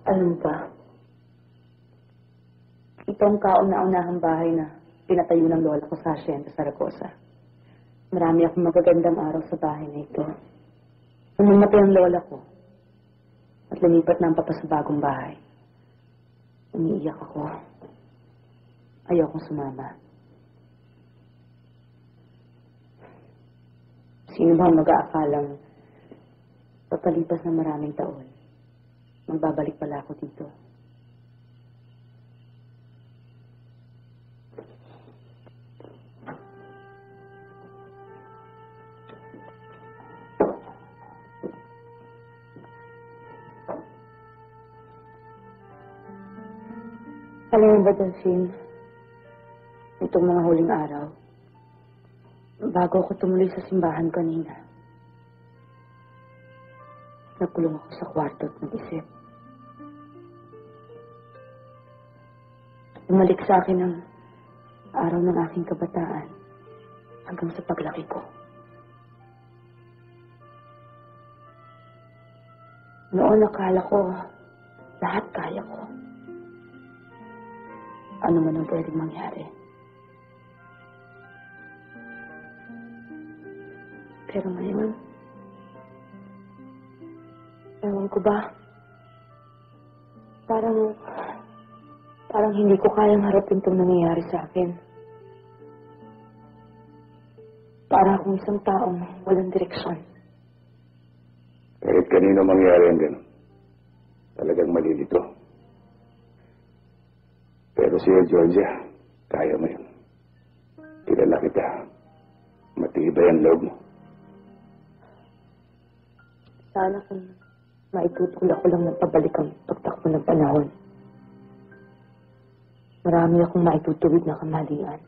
Alam mo ba, itong kauna-unahang bahay na pinatayo ng lola ko sa Hacienda Zaragoza. Marami akong magagandang araw sa bahay na ito. Nung namatay ang lola ko at lumipat na ang papa sa bagong bahay, umiiyak ako. Ayaw kong sumama. Sino ba ang mag-aakalang pagkalipas ng maraming taon, magbabalik pala ako dito? Alam mo ba, Delphine, itong mga huling araw, bago ako tumuloy sa simbahan kanina, nagkulong ako sa kwarto at nag-isip. Bumalik sa akin ang araw ng aking kabataan hanggang sa paglaki ko. Noon akala ko, lahat kaya ko. Ano man ang pwedeng mangyari. Pero ngayon, ewan ko ba, parang hindi ko kayang harapin itong nangyayari sa akin. Para akong isang taong walang direksyon. Kahit kanino mangyari ang ganun, talagang malilito. Pero siya, Georgia, kaya mo yun. Kilala kita. Matibay ang loob mo. Sana kung maitutulak ko lang ng pabalik ang pagtakbo ng panahon. Marami akong maitutuwid na kamalian.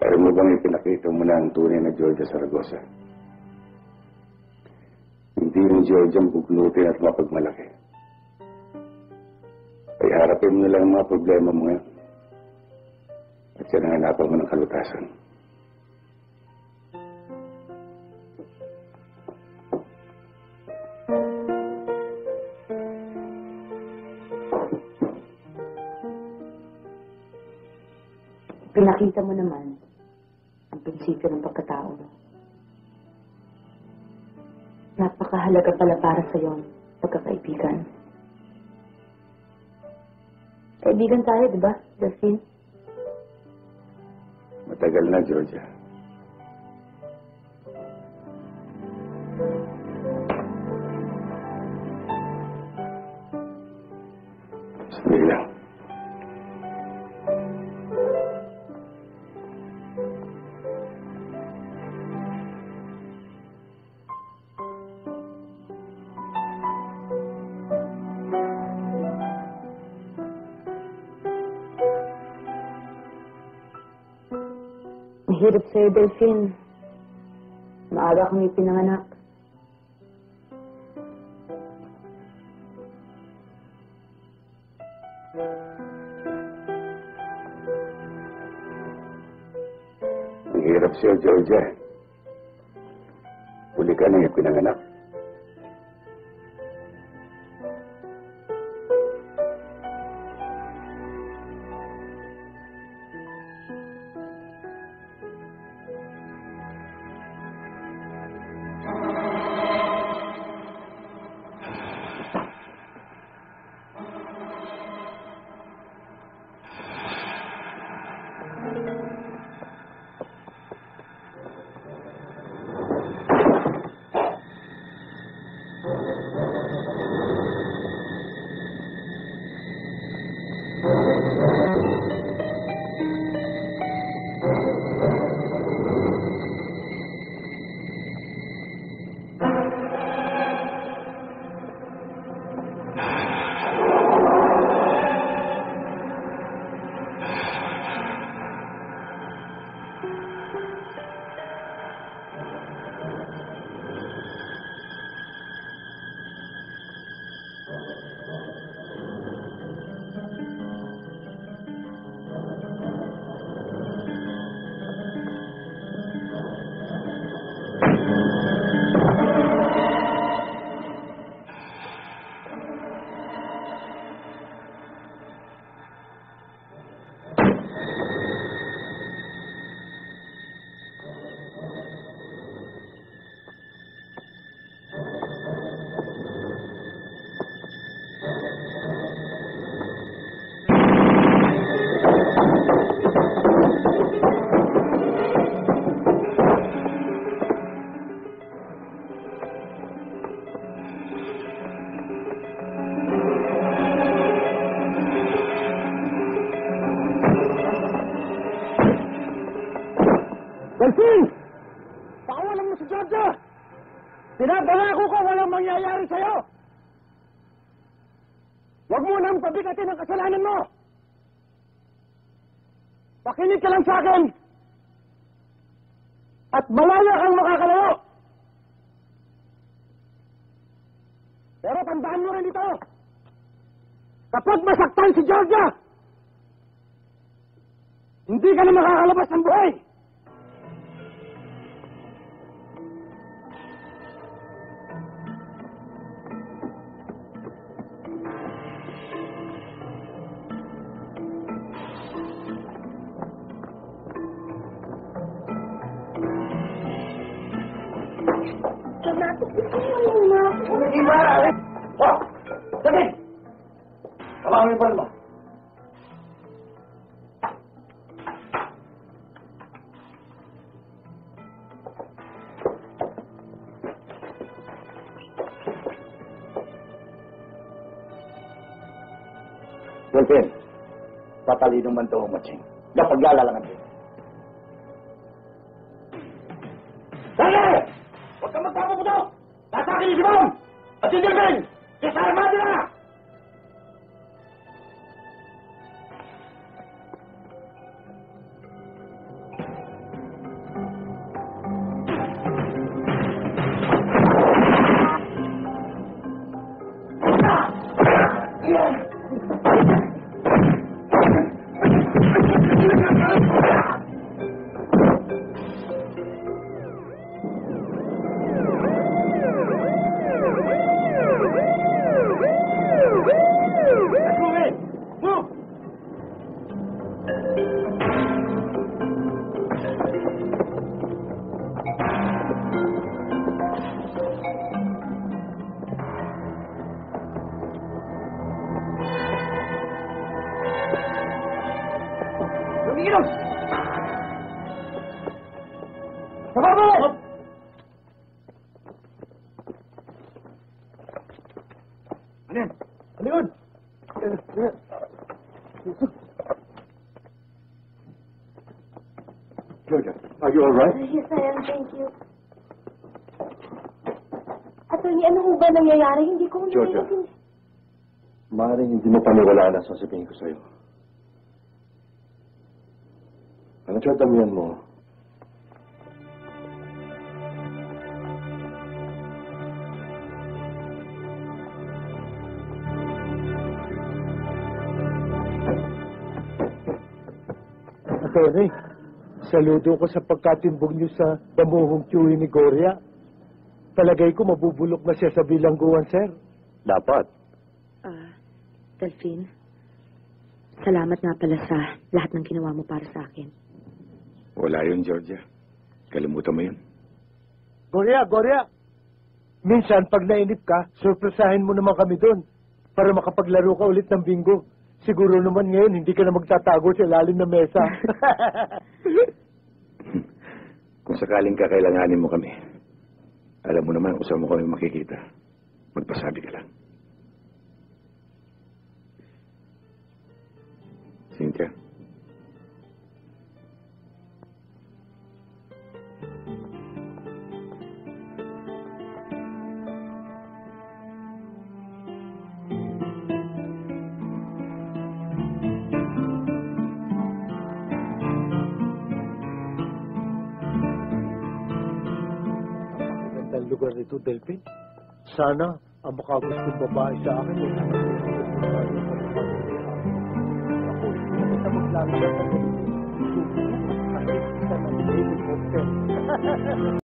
Alam mo bang ipinakita mo na ang tunay na Georgia Zaragoza? Hindi yung Georgia ang bugnutin at mapagmalaki. Ay harapin mo na lang ang mga problema mo ngayon. At yan ang hanapan mo ng kalutasan. Pinakita mo naman ang prinsipyo ng pagkatao mo. Napakahalaga pala para sa'yo ang pagkakaibigan. Kaibigan tayo, di ba, Delphine? Matagal na, Georgia. Sandali lang. Mahirap sa'yo, Delphine. Maaga kang ipinanganak. Ang hirap siya, Georgia. Huli ka nang ipinanganak. Pinapangako ko walang mangyayari sa'yo! Huwag mo nang pabigatin ang kasalanan mo! Pakinig ka lang sa akin! At malaya kang makakalayo! Pero tandaan mo rin ito! Kapag masaktan si Georgia, hindi ka na makakalabas ng buhay! Hindi maaari! Oh! Sabi! Tawagin mo pa naman. Dolphin, patalino man ito umatsing. Dapat lalalangan din. Dali! Huwag kang magpapaputo! Nasa akin yung Simon! At si Dolphin! Kisarmado na! Lumiginom! Sababo! Ano yan? Ano yun? Georgia, are you all right? Yes, I am. Thank you. Attorney, ano ho ba nangyayari? Hindi ko Georgia. naiintindihan. Maaaring hindi mo paniwalaan ang sasabihin ko sa'yo. Ano siya damihan mo? Attorney, saludo ko sa pagkatimbog niyo sa damuhong tiyuhin ni Gloria. Palagay ko mabubulok na siya sa bilangguan, sir. Dapat. Delphine, salamat nga pala sa lahat ng ginawa mo para sa akin. Wala yun, Georgia. Kalimutan mo yun. Gloria! Minsan, pag nainip ka, surpresahin mo naman kami doon para makapaglaro ka ulit ng bingo. Siguro naman ngayon, hindi ka na magtatago sa ilalim ng mesa. Kung sakaling kakailanganin mo kami, alam mo naman kung saan mo kami makikita. Magpasabi ka lang. Cynthia? Ang lugar nito, Delphine. Sana ang makagustong babae sa akin. Ako, hindi na maglalakad ng ganito. Susunod, kahit isa ng helicopter.